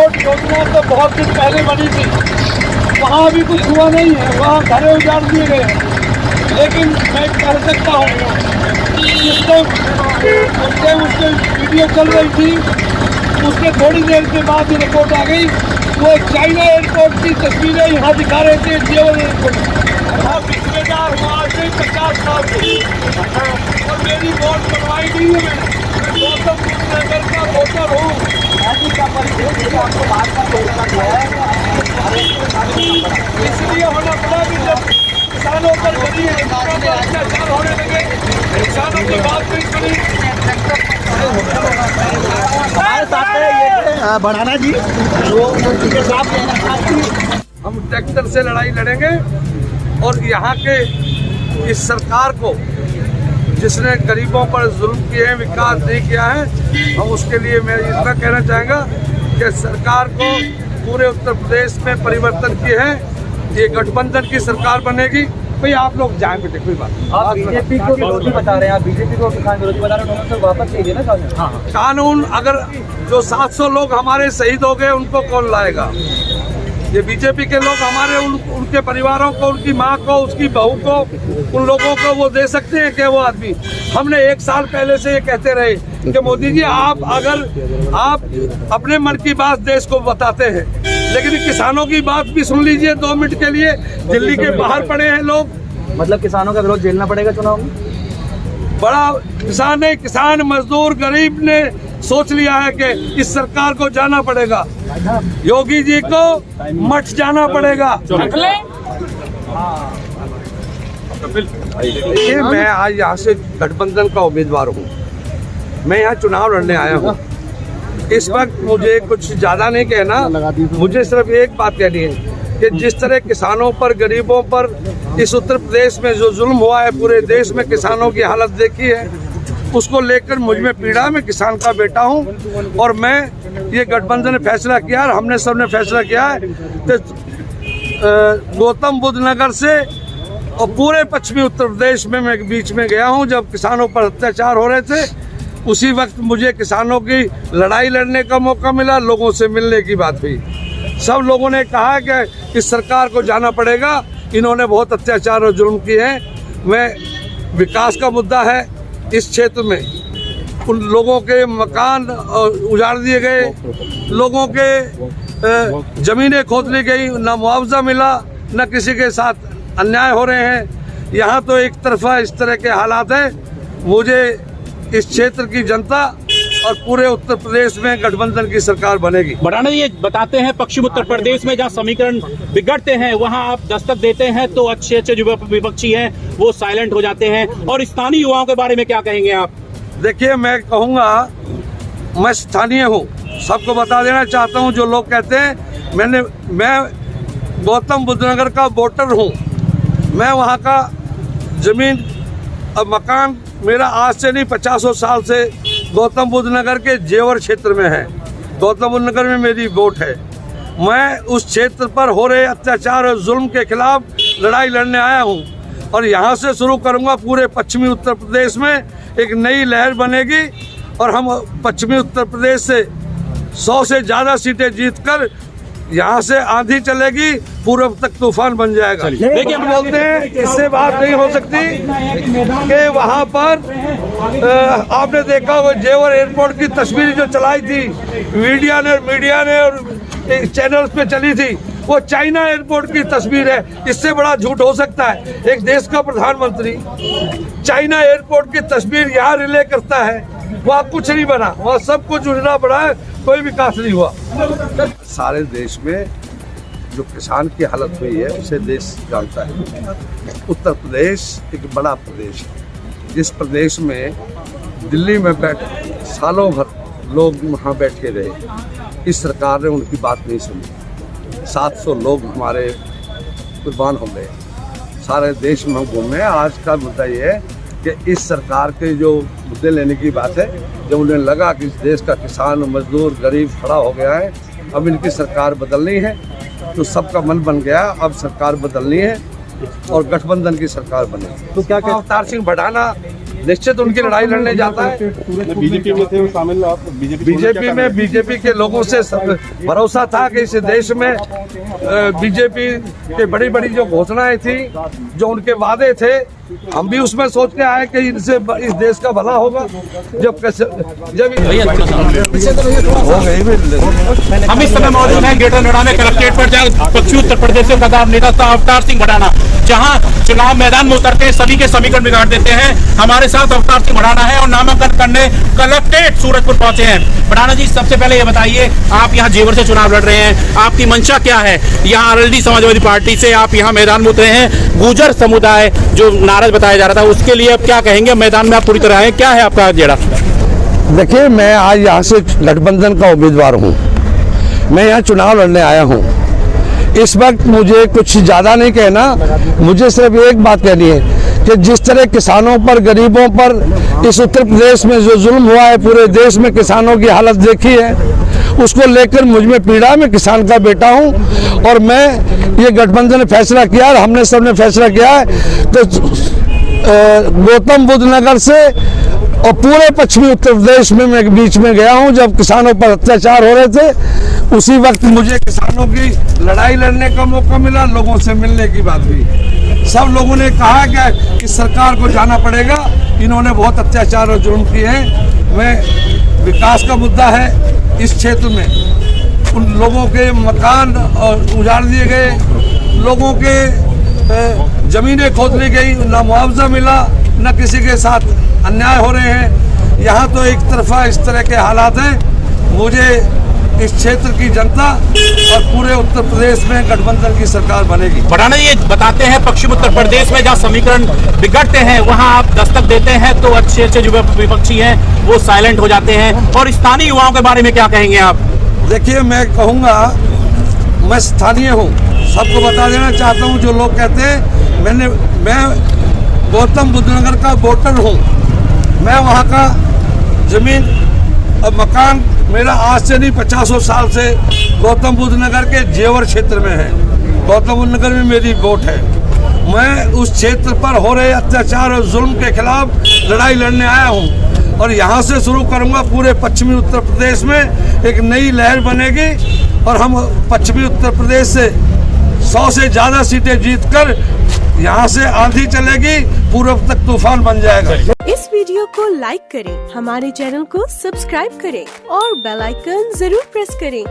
Airport योजना तो बहुत दिन पहले बनी थी, वहाँ अभी कुछ हुआ नहीं है, वहाँ घरे उजाड़ दिए गए हैं। लेकिन मैं कह सकता हूँ जिस टाइम उसकी वीडियो चल रही थी, उसके थोड़ी देर के बाद रिपोर्ट आ गई। वो चाइना एयरपोर्ट की तस्वीरें यहाँ दिखा रहे थे, जेवर एयरपोर्ट। यहाँ बिस्वेदार हुआ आज से 50 साल से, और मेरी वोट बनवाई गई है। मैं गौतम बुद्ध नगर का वोटर हूँ। इसलिए होना पड़ा कि जब किसानों पर अत्याचार होने लगे, किसानों की बात नहीं सुनी। बढ़ाना जी, हम ट्रैक्टर से लड़ाई लड़ेंगे और यहाँ के इस सरकार को, जिसने गरीबों पर जुल्म किए हैं, विकास नहीं किया है, हम उसके लिए मैं इतना कहना चाहूँगा कि सरकार को पूरे उत्तर प्रदेश में परिवर्तन किए हैं। ये गठबंधन की सरकार बनेगी। भाई आप लोग जाएं बेटे, कोई बात नहीं। आप बीजेपी को विरोधी बता रहे हैं, आप बीजेपी को किसान विरोधी बता रहे हैं, उन्होंने तो वापस लीजिए ना कानून। हाँ, कानून अगर जो 700 लोग हमारे शहीद हो गए उनको कौन लाएगा? ये बीजेपी के लोग हमारे उनके परिवारों को, उनकी माँ को, उसकी बहू को, उन लोगों को वो दे सकते हैं कि वो आदमी? हमने 1 साल पहले से ये कहते रहे कि मोदी जी आप अपने मन की बात देश को बताते हैं, लेकिन किसानों की बात भी सुन लीजिए 2 मिनट के लिए। दिल्ली के बाहर पड़े हैं लोग। मतलब किसानों का विरोध झेलना पड़ेगा चुनाव में? बड़ा किसान मजदूर गरीब ने सोच लिया है कि इस सरकार को जाना पड़ेगा, योगी जी को मठ जाना पड़ेगा। देखिए, मैं आज यहाँ से गठबंधन का उम्मीदवार हूँ। मैं यहाँ चुनाव लड़ने आया हूँ। इस वक्त मुझे कुछ ज़्यादा नहीं कहना, मुझे सिर्फ एक बात कहनी है कि जिस तरह किसानों पर, गरीबों पर इस उत्तर प्रदेश में जो जुल्म हुआ है, पूरे देश में किसानों की हालत देखी है, उसको लेकर मुझ में पीड़ा। मैं किसान का बेटा हूं और मैं ये गठबंधन ने फैसला किया और हमने सबने फैसला किया है कि गौतम बुद्ध नगर से और पूरे पश्चिमी उत्तर प्रदेश में मैं बीच में गया हूं जब किसानों पर अत्याचार हो रहे थे। उसी वक्त मुझे किसानों की लड़ाई लड़ने का मौका मिला, लोगों से मिलने की बात हुई। सब लोगों ने कहा कि इस सरकार को जाना पड़ेगा, इन्होंने बहुत अत्याचार और जुल्म किए हैं। मैं विकास का मुद्दा है इस क्षेत्र में, उन लोगों के मकान उजाड़ दिए गए, लोगों के ज़मीनें खोद ली गई, ना मुआवजा मिला, न किसी के साथ अन्याय हो रहे हैं। यहाँ तो एक तरफा इस तरह के हालात हैं। मुझे इस क्षेत्र की जनता और पूरे उत्तर प्रदेश में गठबंधन की सरकार बनेगी। बढ़ाना ये बताते हैं पश्चिम उत्तर प्रदेश में जहाँ समीकरण बिगड़ते हैं वहाँ आप दस्तक देते हैं तो अच्छे जो विपक्षी हैं वो साइलेंट हो जाते हैं। और स्थानीय युवाओं के बारे में क्या कहेंगे आप? देखिए, मैं कहूँगा, मैं स्थानीय हूँ, सबको बता देना चाहता हूँ। जो लोग कहते हैं मैं गौतम बुद्ध नगर का वोटर हूँ, मैं वहाँ का ज़मीन और मकान मेरा आज से नहीं 50 साल से गौतम बुद्ध नगर के जेवर क्षेत्र में है। गौतम बुद्ध नगर में मेरी वोट है। मैं उस क्षेत्र पर हो रहे अत्याचार और जुल्म के खिलाफ लड़ाई लड़ने आया हूँ और यहाँ से शुरू करूँगा। पूरे पश्चिमी उत्तर प्रदेश में एक नई लहर बनेगी और हम पश्चिमी उत्तर प्रदेश से 100 से ज़्यादा सीटें जीतकर यहाँ से आंधी चलेगी, पूर्व तक तूफान बन जाएगा। देखिए, हम बोलते हैं इससे बात नहीं हो सकती कि वहाँ पर आपने देखा होगा जेवर एयरपोर्ट की तस्वीर जो चलाई थी मीडिया ने और चैनल्स पे चली थी, वो चाइना एयरपोर्ट की तस्वीर है। इससे बड़ा झूठ हो सकता है? एक देश का प्रधानमंत्री चाइना एयरपोर्ट की तस्वीर यहाँ रिले करता है, वहाँ कुछ नहीं बना, वहाँ सब कुछ उजड़ा पड़ा है, कोई विकास नहीं हुआ। सारे देश में जो किसान की हालत हुई है उसे देश जानता है। उत्तर प्रदेश एक बड़ा प्रदेश है, जिस प्रदेश में दिल्ली में सालों भर लोग वहाँ बैठ के रहे, इस सरकार ने उनकी बात नहीं सुनी। 700 लोग हमारे कुर्बान हो गए। सारे देश में हम घूमे। आज का मुद्दा ये है कि इस सरकार के जो मुद्दे लेने की बात है, जब उन्हें लगा कि इस देश का किसान, मजदूर, गरीब खड़ा हो गया है, अब इनकी सरकार बदलनी है, तो सबका मन बन गया अब सरकार बदलनी है और गठबंधन की सरकार बनेगी। तो क्या अवतार सिंह बढ़ाना निश्चित उनकी लड़ाई लड़ने जाता है। बीजेपी में थे शामिल आप? बीजेपी के लोगों से भरोसा था कि इस देश में बीजेपी के बड़ी बड़ी जो घोषणाएं थी, जो उनके वादे थे, हम भी उसमें सोच के आए कि इनसे इस देश का भला होगा। जब हो गई हम इस समय मौजूद हैं ग्रेटर नोएडा में कलेक्ट्रेट पर, जहाँ पश्चिमी उत्तर प्रदेश के कदार नेता था अवतार सिंह भड़ाना, जहां चुनाव मैदान में उतरते हैं सभी के समीकरण बिगाड़ देते हैं। हमारे साथ अवतार सिंह भड़ाना है और नामांकन करने कलेक्ट्रेट सूरजपुर पहुंचे हैं। भड़ाना जी, सबसे पहले ये बताइए, आप यहाँ जेवर से चुनाव लड़ रहे हैं, आपकी मंशा क्या है? यहाँ आरएलडी समाजवादी पार्टी से आप यहाँ मैदान में उतरे हैं, गुर्जर समुदाय जो नाराज बताया जा रहा था उसके लिए अब क्या कहेंगे? मैदान में आप पूरी तरह आए, क्या है आपका एजेंडा? देखिए, मैं आज यहाँ से गठबंधन का उम्मीदवार हूँ। मैं यहाँ चुनाव लड़ने आया हूँ। इस वक्त मुझे कुछ ज़्यादा नहीं कहना, मुझे सिर्फ एक बात कहनी है कि जिस तरह किसानों पर, गरीबों पर इस उत्तर प्रदेश में जो जुल्म हुआ है, पूरे देश में किसानों की हालत देखी है, उसको लेकर मुझ में पीड़ा। मैं किसान का बेटा हूँ और मैं ये गठबंधन ने फैसला किया और हमने सबने फैसला किया है कि गौतम बुद्ध नगर से और पूरे पश्चिमी उत्तर प्रदेश में मैं बीच में गया हूं जब किसानों पर अत्याचार हो रहे थे। उसी वक्त मुझे किसानों की लड़ाई लड़ने का मौका मिला, लोगों से मिलने की बात हुई। सब लोगों ने कहा कि इस सरकार को जाना पड़ेगा, इन्होंने बहुत अत्याचार और जुल्म किए हैं। मैं विकास का मुद्दा है इस क्षेत्र में, उन लोगों के मकान और उजाड़ दिए गए, लोगों के जमीनें खोद ली गई, ना मुआवजा मिला, न किसी के साथ अन्याय हो रहे हैं। यहाँ तो एक तरफा इस तरह के हालात हैं। मुझे इस क्षेत्र की जनता और पूरे उत्तर प्रदेश में गठबंधन की सरकार बनेगी। भड़ाना ये बताते हैं, पश्चिम उत्तर प्रदेश में जहाँ समीकरण बिगड़ते हैं वहाँ आप दस्तक देते हैं तो अच्छे अच्छे जो विपक्षी हैं वो साइलेंट हो जाते हैं। और स्थानीय युवाओं के बारे में क्या कहेंगे आप? देखिए, मैं कहूँगा, मैं स्थानीय हूँ, सबको बता देना चाहता हूँ। जो लोग कहते हैं मैं गौतम बुद्ध नगर का वोटर हूँ, मैं वहाँ का जमीन और मकान मेरा आज से नहीं 50 साल से गौतम बुद्ध नगर के जेवर क्षेत्र में है। गौतम बुद्ध नगर में मेरी वोट है। मैं उस क्षेत्र पर हो रहे अत्याचार और जुल्म के खिलाफ लड़ाई लड़ने आया हूँ और यहाँ से शुरू करूँगा। पूरे पश्चिमी उत्तर प्रदेश में एक नई लहर बनेगी और हम पश्चिमी उत्तर प्रदेश से 100 से ज़्यादा सीटें जीतकर यहाँ से आंधी चलेगी, पूर्व तक तूफान बन जाएगा। इस वीडियो को लाइक करें, हमारे चैनल को सब्सक्राइब करें और बेल आइकन जरूर प्रेस करें